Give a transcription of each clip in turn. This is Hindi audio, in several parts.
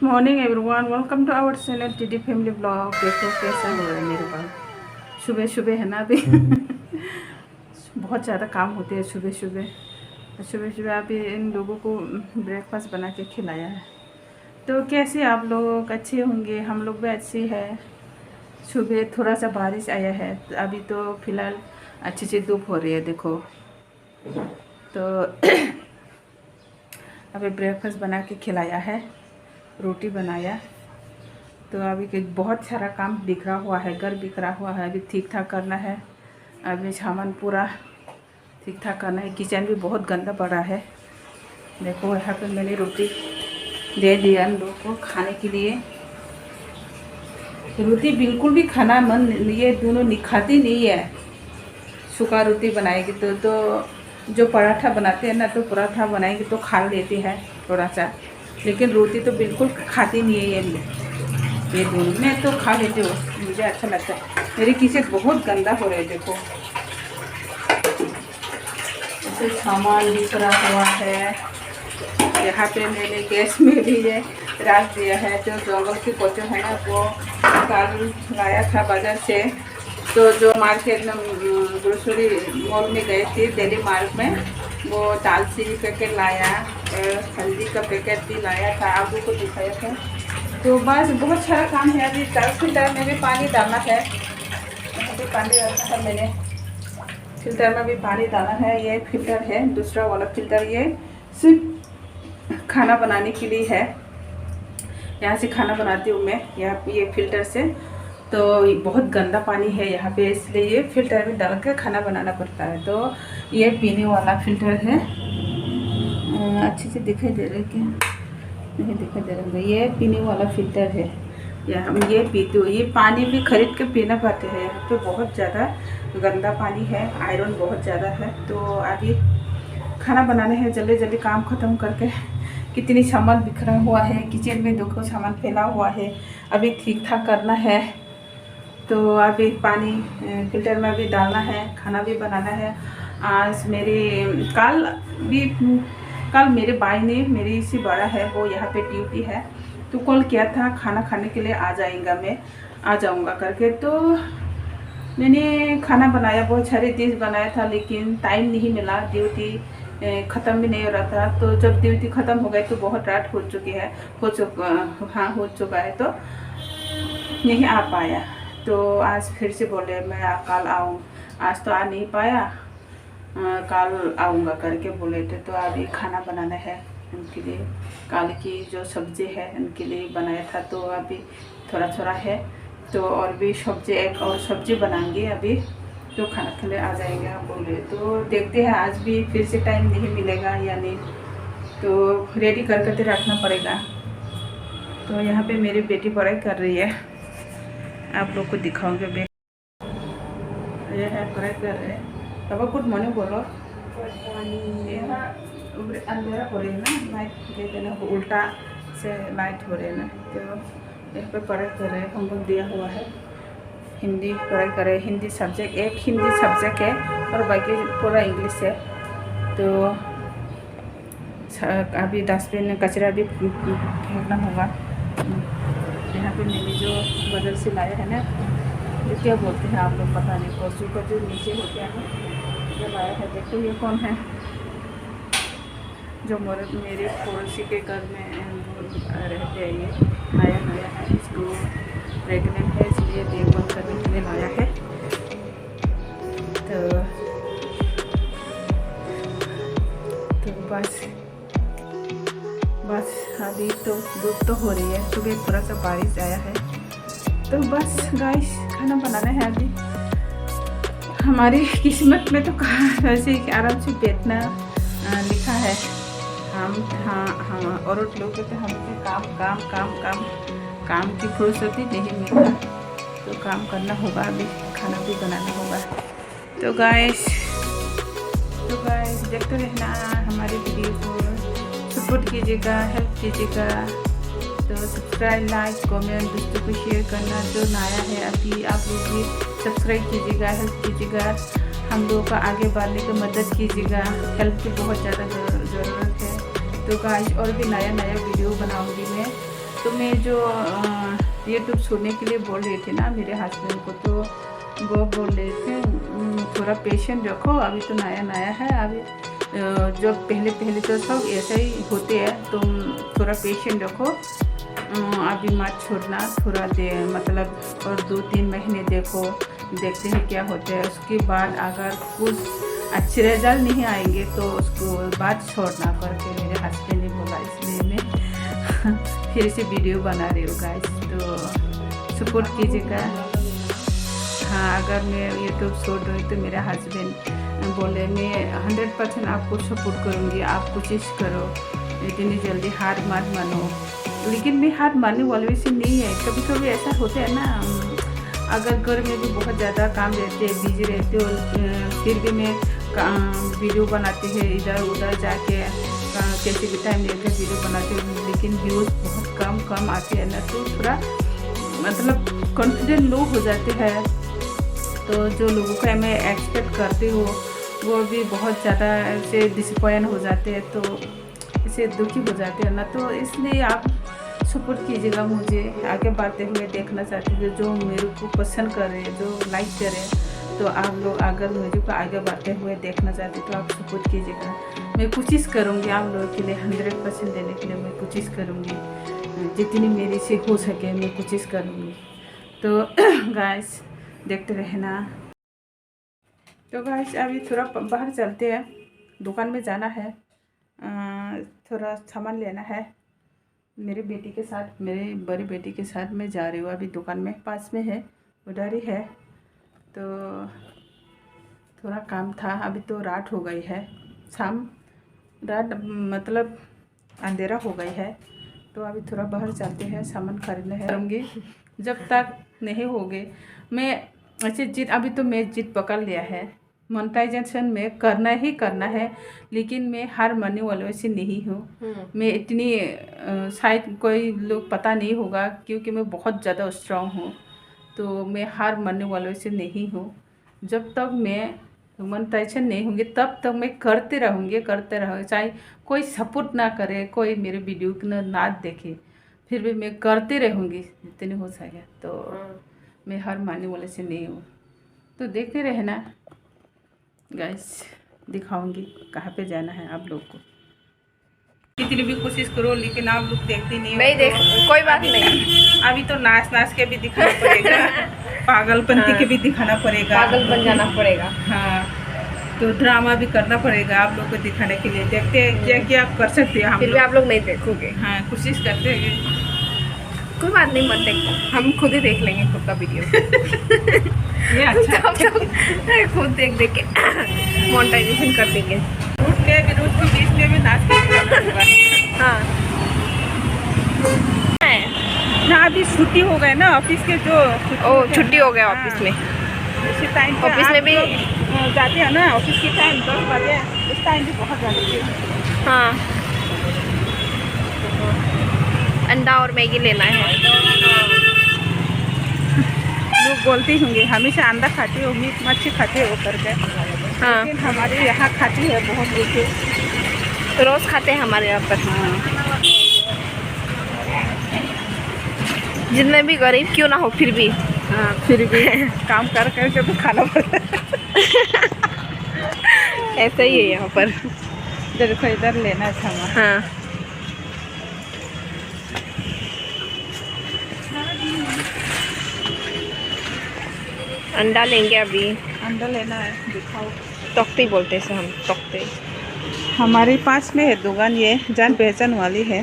Morning everyone, welcome to our channel TD family blog. देखो कैसा हो रहा है मेरे बाल। सुबह सुबह है ना अभी बहुत ज़्यादा काम होते हैं सुबह सुबह। सुबह सुबह अभी इन लोगों को ब्रेकफास्ट बना के खिलाया है। तो कैसे आप लोग अच्छे होंगे, हम लोग भी अच्छे हैं। सुबह थोड़ा सा बारिश आया है, अभी तो फ़िलहाल अच्छी सी धूप हो रही है देखो। तो अभी ब्रेकफास्ट बना के खिलाया है, रोटी बनाया। तो अभी के बहुत सारा काम बिखरा हुआ है, घर बिखरा हुआ है, अभी ठीक ठाक करना है। अभी सामान पूरा ठीक ठाक करना है। किचन भी बहुत गंदा पड़ा है। देखो यहाँ पे मैंने रोटी दे दिया इन लोगों को खाने के लिए। रोटी बिल्कुल भी खाना मन, ये दोनों खाती नहीं है। सूखा रोटी बनाएगी तो जो पराठा बनाते हैं ना, तो पराठा बनाएगी तो खा लेती है थोड़ा सा, लेकिन रोटी तो बिल्कुल खाती नहीं है ये दोनों। मैं तो खा लेती हूँ, मुझे अच्छा लगता है। मेरी किचन बहुत गंदा हो रहा है देखो। ऐसे सामान बिखरा हुआ है। यहाँ पे मैंने गैस में भी ये रख दिया है। जो जंगल की कोचो है ना, वो कल लाया था बाजार से। तो जो मार्केट में ग्रोसरी मॉल में गए थे दिल्ली मार्ग में, वो दाल चीनी पैकेट लाया, हल्दी का पैकेट भी लाया था, आपको को दिखाया था। तो बस बहुत सारा काम है। अभी फिल्टर में भी पानी डालना है, अभी पानी डालना है। मैंने फिल्टर में भी पानी डालना है। ये फिल्टर है दूसरा वाला फिल्टर, ये सिर्फ खाना बनाने के लिए है। यहाँ से खाना बनाती हूँ मैं, यहाँ ये फिल्टर से। तो बहुत गंदा पानी है यहाँ पे, इसलिए ये फिल्टर में डाल कर खाना बनाना पड़ता है। तो ये पीने वाला फिल्टर है। अच्छे से दिखाई दे रहा है क्या? नहीं दिखाई दे रहा है। ये पीने वाला फिल्टर है, या हम ये पीते हो। ये पानी भी खरीद के पीना पड़ते हैं। यहाँ पे बहुत ज़्यादा गंदा पानी है, आयरन बहुत ज़्यादा है। तो अभी खाना बनाने है, जल्दी जल्दी काम ख़त्म करके। कितनी सामान बिखरा हुआ है किचन में, देखो सामान फैला हुआ है, अभी ठीक ठाक करना है। तो अभी पानी फिल्टर में भी डालना है, खाना भी बनाना है। आज कल मेरे भाई ने, मेरी से बड़ा है वो, यहाँ पे ड्यूटी है, तो कॉल किया था खाना खाने के लिए मैं आ जाऊँगा करके। तो मैंने खाना बनाया, बहुत सारे डिश बनाया था, लेकिन टाइम नहीं मिला। ड्यूटी ख़त्म भी नहीं हो रहा था। तो जब ड्यूटी ख़त्म हो गई तो बहुत रात हो चुका है, तो नहीं आ पाया। तो आज फिर से बोले मैं कल आऊँ। आज तो आ नहीं पाया, कल आऊँगा करके बोले थे। तो अभी खाना बनाना है उनके लिए। कल की जो सब्ज़ी है उनके लिए बनाया था, तो अभी थोड़ा थोड़ा है। तो और भी सब्ज़ी, एक और सब्ज़ी बनाएंगे अभी, तो खाना के लिए आ जाएंगे आप बोले। तो देखते हैं आज भी फिर से टाइम नहीं मिलेगा या नहीं, तो रेडी करके रखना पड़ेगा। तो यहाँ पे मेरी बेटी पढ़ाई कर रही है, आप लोग को दिखाऊंगे। ये है पढ़ाई कर रहे हैं। तब गुड मॉर्निंग बोलो। यहाँ अंधेरा हो रही है ना, लाइट दे देना, उल्टा से लाइट हो रही है ना। तो यहाँ पे पढ़ाई कर रहे हैं, होमवर्क दिया हुआ है। हिंदी पढ़ाई कर रहे हैं। हिंदी सब्जेक्ट, एक हिंदी सब्जेक्ट है और बाकी पूरा इंग्लिश है। तो अभी डस्टबिन कचरा भी फेंकना होगा। यहाँ पे मैंने जो बदल से लाया है ना, ये क्या बोलते हैं आप लोग पता नहीं, पशु का जो नीचे होता है ये लाया है। देखो ये कौन है, जो मेरे पड़ोसी के घर में रहते हैं। ये नया है, इसको प्रेगनेंट है, इसलिए देखभाल करने के लिए लाया है। तो बस अभी तो धूप तो हो रही है, सुबह थोड़ा सा बारिश आया है। तो बस गाइस खाना बनाना है अभी। हमारी किस्मत में तो वैसे आराम से बैठना लिखा है। हाँ और लोग कहते हैं हमें काम की फुर्सत ही नहीं मिलता। तो काम करना होगा, अभी खाना भी बनाना होगा। तो गाइस देखते रहना हमारी वीडियो को, सपोर्ट कीजिएगा, हेल्प कीजिएगा। तो सब्सक्राइब, लाइक, कमेंट दोस्तों को शेयर करना। जो नया है अभी आप लोग भी सब्सक्राइब कीजिएगा, हेल्प कीजिएगा, हम लोगों का आगे बढ़ने की मदद कीजिएगा। हेल्प की बहुत ज़्यादा ज़रूरत है। तो गाइस और भी नया वीडियो बनाऊंगी मैं। तो मैं जो यूट्यूब छोड़ने के लिए बोल रही थी ना मेरे हस्बैंड को, तो वो बोल रहे थे थोड़ा पेशेंट रखो, अभी तो नया नया है, अभी जब पहले तो सब ऐसे ही होते हैं, तुम थोड़ा पेशेंट रखो, अभी मत छोड़ना, थोड़ा दे मतलब और 2-3 महीने देखते हैं क्या होता है, उसके बाद अगर कुछ अच्छे रिजल्ट नहीं आएंगे तो उसको बाद छोड़ना करके मेरे हस्बैंड ने बोला। इसलिए मैं फिर से वीडियो बना रही हूँ गाइस, तो सपोर्ट कीजिएगा। हाँ, अगर मैं यूट्यूब छोड़ रही तो मेरे हस्बैंड बोले मैं 100% आपको सपोर्ट करूँगी, आप कोशिश करो, इतनी जल्दी हार मत मानो। लेकिन मैं हार मानने वाले से नहीं है, कभी कभी ऐसा होता है ना, अगर घर में भी बहुत ज़्यादा काम रहते हैं, बिजी रहते हो, फिर भी मैं वीडियो बनाते हैं, इधर उधर जाके कैसे भी टाइम लेकर वीडियो बनाते हैं, लेकिन व्यूज़ बहुत कम आते हैं ना, तो थोड़ा मतलब कॉन्फिडेंस लो हो जाते हैं। तो जो लोगों का मैं एक्सपेक्ट करती हूँ वो भी बहुत ज़्यादा ऐसे डिसअपॉइंट हो जाते हैं, तो इसे दुखी हो जाते हैं ना, तो इसलिए आप सपोर्ट कीजिएगा मुझे, आगे बढ़ते हुए देखना चाहते हैं, जो मेरे को पसंद करे, जो लाइक करे, तो आप लोग अगर मुझे को आगे बढ़ते हुए देखना चाहते तो आप सपोर्ट कीजिएगा। मैं कोशिश करूँगी आप लोगों के लिए 100% देने के लिए मैं कोशिश करूँगी, जितनी मेरी से हो सके मैं कोशिश करूँगी। तो गाइस देखते रहना। तो गाइस अभी थोड़ा बाहर चलते हैं, दुकान में जाना है, थोड़ा सामान लेना है मेरी बेटी के साथ, मेरी बड़ी बेटी के साथ मैं जा रही हूँ। अभी दुकान में पास में है, उधर ही है, तो थोड़ा काम था। अभी तो रात हो गई है, रात मतलब अंधेरा हो गई है, तो अभी थोड़ा बाहर चलते हैं, सामान खरीदने है करूँगी। जब तक नहीं होगी मैं ऐसे जिद, अभी तो मैं जिद पकड़ लिया है, मोनेटाइजेशन में करना ही करना है, लेकिन मैं हार मानने वालों से नहीं हूँ। मैं इतनी शायद कोई लोग पता नहीं होगा क्योंकि मैं बहुत ज़्यादा स्ट्रॉन्ग हूँ, तो मैं हार मानने वालों से नहीं हूँ। जब तक मैं मोनेटाइजेशन नहीं होंगे तब तक मैं करते रहूँगी, चाहे कोई सपोर्ट ना करे, कोई मेरे वीडियो को ना देखे, फिर भी मैं करते रहूँगी जितने हो सके। तो मैं हार मानने वाले से नहीं हूँ, तो देखते रहना गाइस, दिखाऊंगी कहाँ पे जाना है आप लोग को। कितनी भी कोशिश करो लेकिन आप लोग देखते नहीं हो, कोई बात नहीं, अभी तो नाच के भी दिखाना पड़ेगा, पागलपंती के भी दिखाना पड़ेगा, पागल बन जाना पड़ेगा। हाँ, तो ड्रामा भी करना पड़ेगा आप लोग को दिखाने के लिए। देखते हैं क्या क्या आप कर सकते हैं, फिर भी आप लोग नहीं देखोगे। हाँ, कोशिश करते हैं। कोई बात नहीं, मत देखो, हम खुद ही देख लेंगे खुद का वीडियो। ये अच्छा हम लोग खुद देख के मोनेटाइजेशन कर देंगे। उठ के भी रोज के बीच में भी नाच के दिखाना होगा। हाँ ना, अभी छुट्टी हो गए ना ऑफिस के, जो छुट्टी हो गया ऑफिस में। इसी टाइम ऑफिस में भी जाते हैं ना, ऑफिस के टाइम 10 बजे, उस टाइम भी बहुत जाते थे। हाँ, अंडा और मैगी लेना है। लोग बोलते होंगे हमेशा अंडा खाते हो, मीट मच्छी खाते हो करके। हाँ, लेकिन हमारे यहाँ खाते हैं बहुत लोग, रोज़ खाते हैं हमारे यहाँ पर। हाँ, जितने भी गरीब क्यों ना हो, फिर भी हाँ, फिर भी काम कर करके तो खाना पड़ता है। ऐसा ही है यहाँ पर। इधर को इधर लेना था। हाँ, अंडा लेंगे अभी। अंडा लेना है, दिखाओ। तख्ती बोलते हैं इसे हम, तख्ते। हमारे पास में है दुकान, ये जान पहचान वाली है,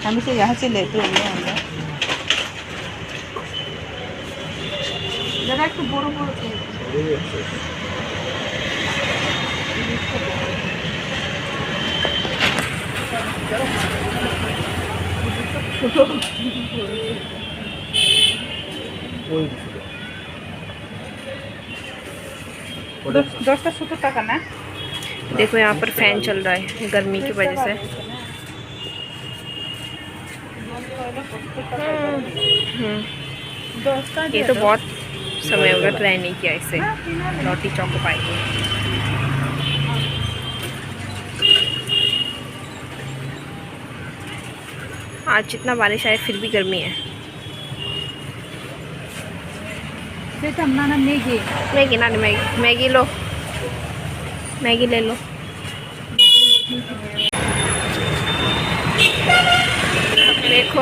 हम इसे यहाँ से लेते होंगे अंडा। जरा एक बोरो दोस्तों सुतो तक ना। देखो यहाँ पर फैन चल रहा है गर्मी की वजह से। ये तो बहुत समय हो गया ट्राई नहीं किया इसे, लौटी चौको पाई को। आज जितना बारिश आए फिर भी गर्मी है। मैगी ना मैगी लो, मैगी ले लो। देखो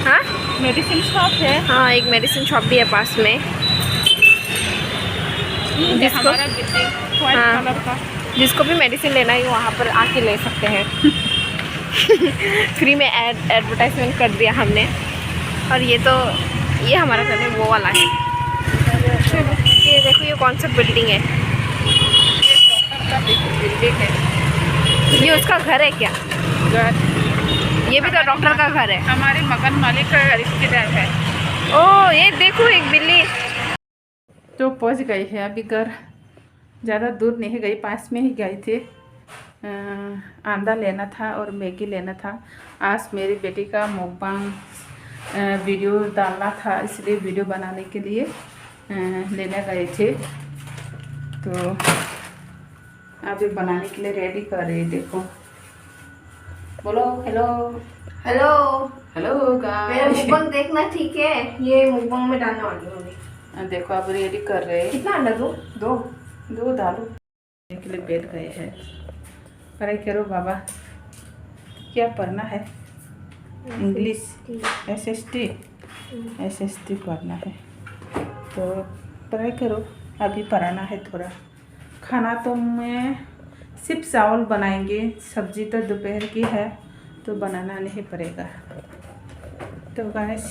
हाँ मेडिसिन शॉप है। हाँ, एक मेडिसिन शॉप भी है पास में, जिसको हाँ कलर का जिसको भी मेडिसिन लेना है वहाँ पर आके ले सकते हैं। फ्री में एडवर्टाइजमेंट कर दिया हमने। और ये हमारा घर है, वो वाला है। ये देखो ये कौन सा बिल्डिंग है, बिल्डिंग है। ये उसका घर है क्या? घर, ये भी तो डॉक्टर का घर है। हमारे मकान मालिक का रिश्तेदार है। ओह ये देखो एक बिल्ली। तो पहुंच गई है अभी घर, ज़्यादा दूर नहीं गई, पास में ही गई थी। अंडा लेना था और मैगी लेना था। आज मेरी बेटी का मुकबांग वीडियो डालना था, इसलिए वीडियो बनाने के लिए लेने गए थे। तो अभी बनाने के लिए रेडी कर रही। देखो, बोलो हेलो हेलो हेलो मेरा मुकबांग देखना, ठीक है? ये मुकबांग में डालने वाली हूँ। देखो अब रेडी कर रहे हैं। कितना अंडा दो? दो डालो के लिए बैठ गए हैं। पढ़ाई करो बाबा। क्या पढ़ना है? इंग्लिश, एसएसटी पढ़ना है। तो पढ़ाई करो, अभी पढ़ाना है थोड़ा। खाना तो मैं सिर्फ चावल बनाएंगे, सब्जी तो दोपहर की है तो बनाना नहीं पड़ेगा। तो गाइस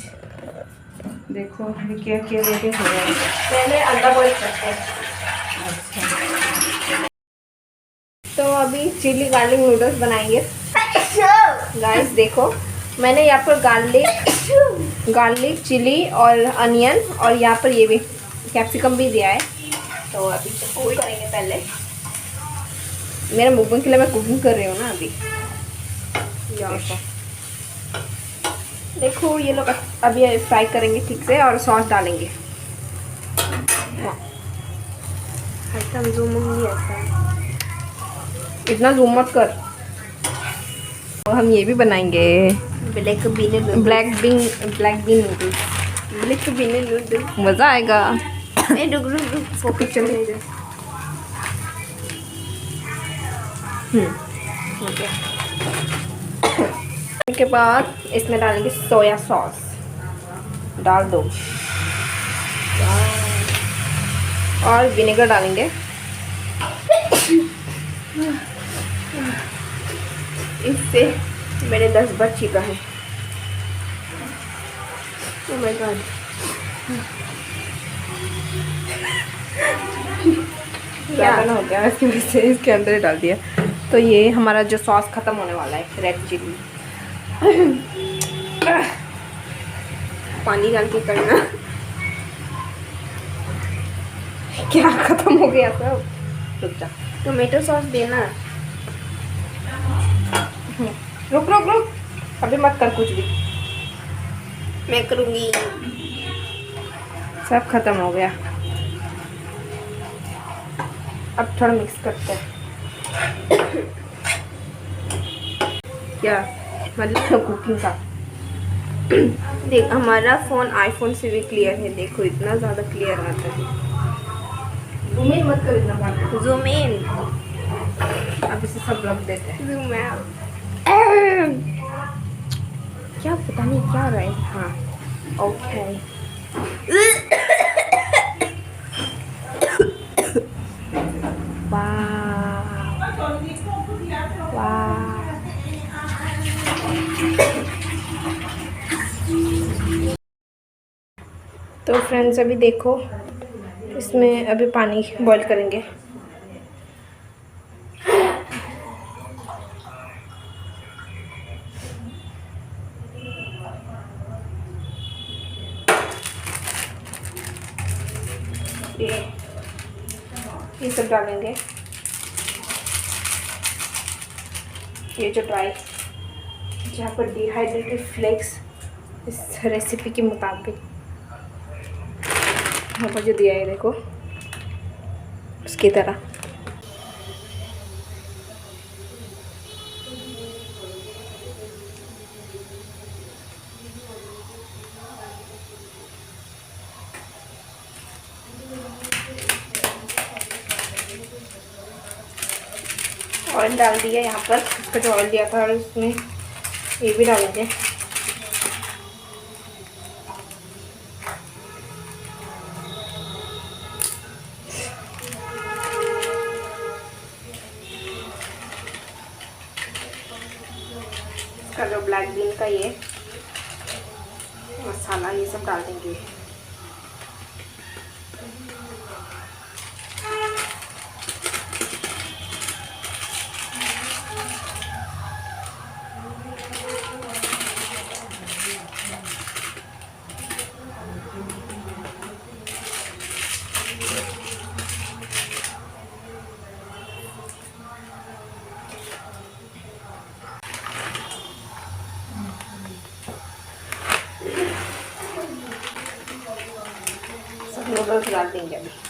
देखो अभी क्या क्या रेडी हो रहा है। पहले अंडा बॉईल करते हैं। अच्छा, तो अभी चिली गार्लिक नूडल्स बनाएंगे। गाइस देखो, मैंने यहाँ पर गार्लिक चिली और अनियन और यहाँ पर ये भी कैप्सिकम भी दिया है। तो अभी कुक करेंगे पहले। मेरा मुकबांग के लिए मैं कुकिंग कर रही हूँ ना अभी। देखो ये लोग अभी फ्राई करेंगे ठीक से और सॉस डालेंगे। इतना जूम मत कर। और हम ये भी बनाएंगे ब्लैक बीन नूडल्स। मज़ा आएगा। रुक पिक्चर ले जा। के बाद इसमें डालेंगे सोया सॉस। डाल दो और विनेगर डालेंगे। इससे मेरे 10 बज चुका है। Oh my God. ज़्यादा हो गया, इसकी वजह से इसके अंदर ही डाल दिया। तो ये हमारा जो सॉस ख़त्म होने वाला है, रेड चिली। पानी डाल के करना। क्या ख़त्म हो गया सब? रुक जा, टोमेटो सॉस देना। रुक रुक रुक, अभी मत कर कुछ भी, मैं करूँगी। सब ख़त्म हो गया। अब थोड़ा मिक्स करते हैं। क्या मतलब कुकिंग का। देख हमारा फ़ोन आईफोन से भी क्लियर है। देखो इतना ज़्यादा क्लियर आता है। जूम इन मत कर इतना बात। Zoom in. अब इसे सब रख देते हैं। Zoom out. क्या पता नहीं क्या हो रहा है। हाँ ओके। तो फ्रेंड्स अभी देखो, इसमें अभी पानी बॉईल करेंगे। ये सब डालेंगे। ये जो ड्राई, जहाँ पर डिहाइड्रेटेड फ्लेक्स इस रेसिपी के मुताबिक यहाँ पर जो दिया है देखो उसकी तरह। ऑयल डाल दिया यहाँ पर, इसका जो ऑयल दिया था, और इसमें ये भी डालेंगे। इसका जो ब्लैक बीन का ये मसाला, ये सब डाल देंगे। सब नूडल्स डाल देंगे अभी।